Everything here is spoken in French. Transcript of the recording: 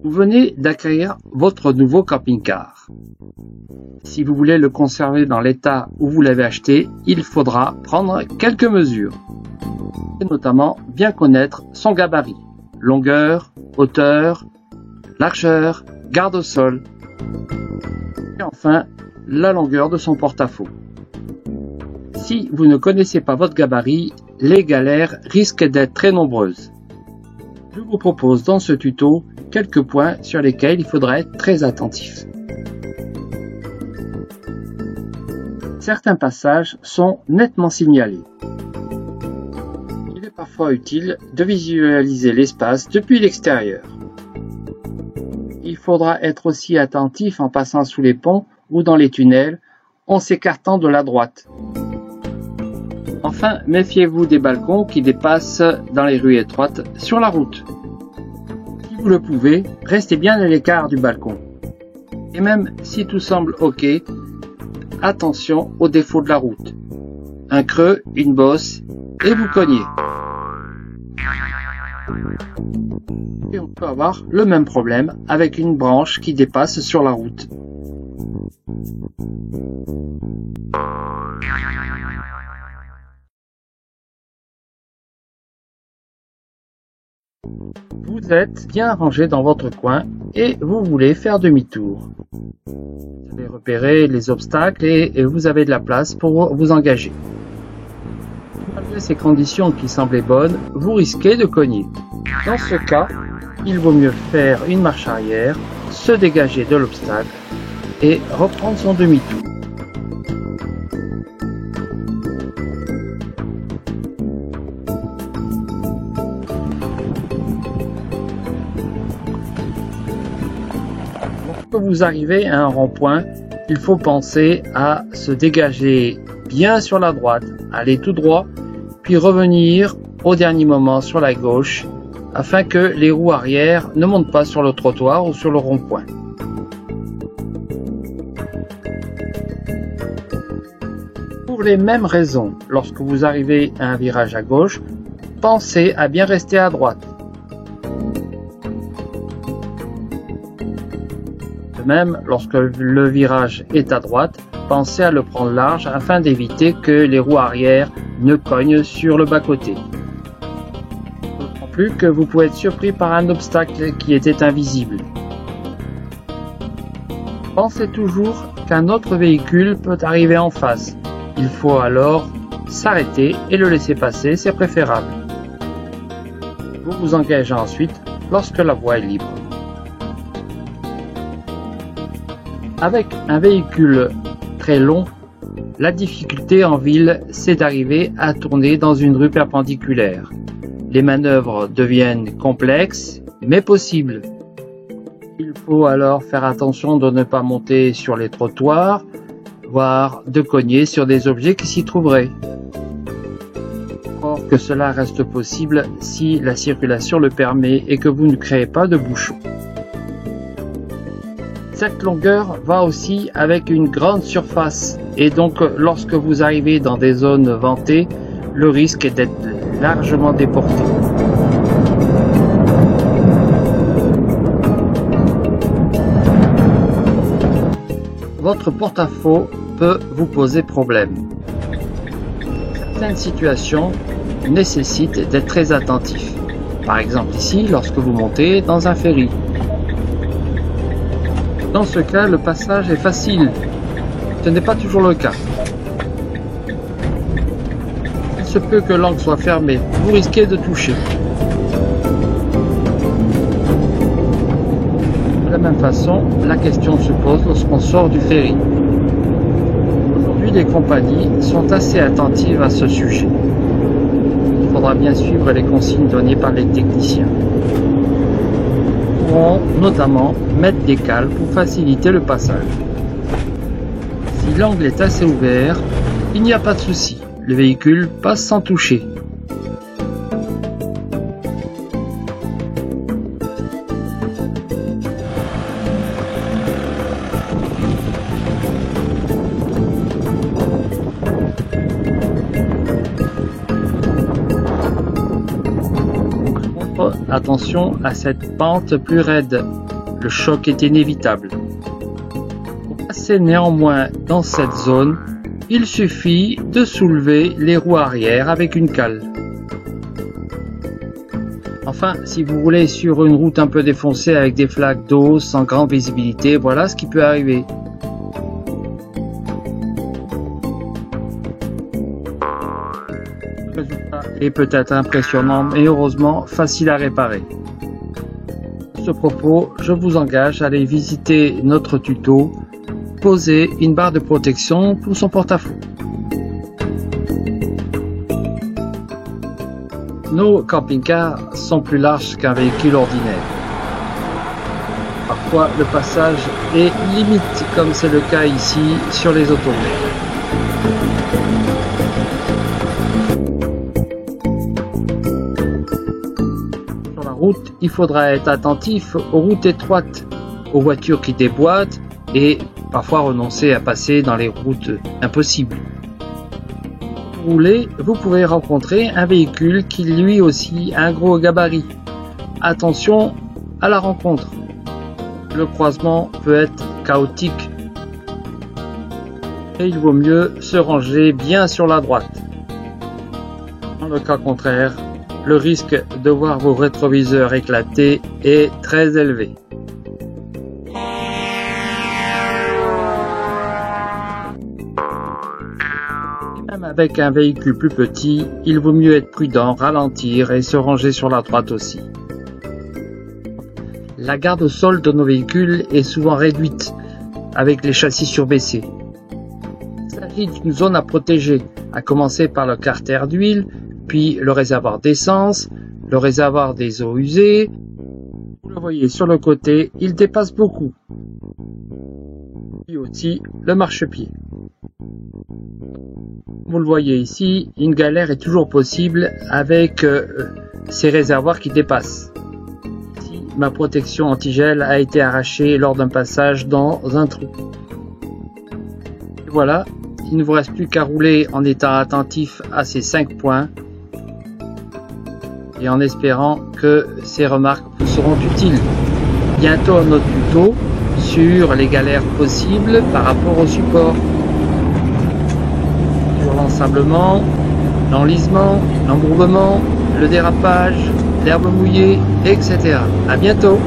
Vous venez d'acquérir votre nouveau camping-car. Si vous voulez le conserver dans l'état où vous l'avez acheté, il faudra prendre quelques mesures. Et notamment bien connaître son gabarit, longueur, hauteur, largeur, garde au sol. Et enfin, la longueur de son porte-à-faux. Si vous ne connaissez pas votre gabarit, les galères risquent d'être très nombreuses. Je vous propose dans ce tuto quelques points sur lesquels il faudra être très attentif. Certains passages sont nettement signalés. Il est parfois utile de visualiser l'espace depuis l'extérieur. Il faudra être aussi attentif en passant sous les ponts ou dans les tunnels en s'écartant de la droite. Enfin, méfiez-vous des balcons qui dépassent dans les rues étroites sur la route. Si vous le pouvez, restez bien à l'écart du balcon. Et même si tout semble ok, attention aux défauts de la route. Un creux, une bosse, et vous cognez. Et on peut avoir le même problème avec une branche qui dépasse sur la route. Vous êtes bien rangé dans votre coin et vous voulez faire demi-tour. Vous avez repéré les obstacles et vous avez de la place pour vous engager. Malgré ces conditions qui semblaient bonnes, vous risquez de cogner. Dans ce cas, il vaut mieux faire une marche arrière, se dégager de l'obstacle et reprendre son demi-tour. Lorsque vous arrivez à un rond-point, il faut penser à se dégager bien sur la droite, aller tout droit, puis revenir au dernier moment sur la gauche, afin que les roues arrière ne montent pas sur le trottoir ou sur le rond-point. Pour les mêmes raisons, lorsque vous arrivez à un virage à gauche, pensez à bien rester à droite. De même, lorsque le virage est à droite, pensez à le prendre large afin d'éviter que les roues arrière ne cognent sur le bas-côté. D'autant plus que vous pouvez être surpris par un obstacle qui était invisible. Pensez toujours qu'un autre véhicule peut arriver en face. Il faut alors s'arrêter et le laisser passer, c'est préférable. Vous vous engagez ensuite lorsque la voie est libre. Avec un véhicule très long, la difficulté en ville, c'est d'arriver à tourner dans une rue perpendiculaire. Les manœuvres deviennent complexes, mais possibles. Il faut alors faire attention de ne pas monter sur les trottoirs, voire de cogner sur des objets qui s'y trouveraient. Or que cela reste possible si la circulation le permet et que vous ne créez pas de bouchons. Cette longueur va aussi avec une grande surface et donc lorsque vous arrivez dans des zones ventées, le risque est d'être largement déporté. Votre porte-à-faux peut vous poser problème. Certaines situations nécessitent d'être très attentif. Par exemple ici, lorsque vous montez dans un ferry. Dans ce cas, le passage est facile. Ce n'est pas toujours le cas. Il se peut que l'angle soit fermé. Vous risquez de toucher. De la même façon, la question se pose lorsqu'on sort du ferry. Aujourd'hui, les compagnies sont assez attentives à ce sujet. Il faudra bien suivre les consignes données par les techniciens. Pourront notamment mettre des cales pour faciliter le passage. Si l'angle est assez ouvert, il n'y a pas de souci, le véhicule passe sans toucher. attention à cette pente plus raide. Le choc est inévitable. Pour passer néanmoins dans cette zone, il suffit de soulever les roues arrière avec une cale. Enfin, si vous roulez sur une route un peu défoncée avec des flaques d'eau sans grande visibilité, voilà ce qui peut arriver. Le résultat est peut-être impressionnant, mais heureusement facile à réparer. À ce propos, je vous engage à aller visiter notre tuto « Poser une barre de protection pour son porte-à-faux ». Nos camping-cars sont plus larges qu'un véhicule ordinaire. Parfois, le passage est limite, comme c'est le cas ici sur les autoroutes. Sur la route, il faudra être attentif aux routes étroites, aux voitures qui déboîtent et parfois renoncer à passer dans les routes impossibles. Rouler, vous pouvez rencontrer un véhicule qui lui aussi a un gros gabarit. Attention à la rencontre. Le croisement peut être chaotique et il vaut mieux se ranger bien sur la droite. Dans le cas contraire, le risque de voir vos rétroviseurs éclater est très élevé. Même avec un véhicule plus petit, il vaut mieux être prudent, ralentir et se ranger sur la droite aussi. La garde au sol de nos véhicules est souvent réduite, avec les châssis surbaissés. Il s'agit d'une zone à protéger, à commencer par le carter d'huile, puis le réservoir d'essence, le réservoir des eaux usées. Vous le voyez sur le côté, il dépasse beaucoup. Puis aussi le marchepied. Vous le voyez ici, une galère est toujours possible avec ces réservoirs qui dépassent. Ici, ma protection anti-gel a été arrachée lors d'un passage dans un trou. Et voilà, il ne vous reste plus qu'à rouler en étant attentif à ces 5 points et en espérant que ces remarques vous seront utiles. Bientôt un autre tuto sur les galères possibles par rapport au support. L'ensablement, l'enlisement, l'embourbement, le dérapage, l'herbe mouillée, etc. À bientôt!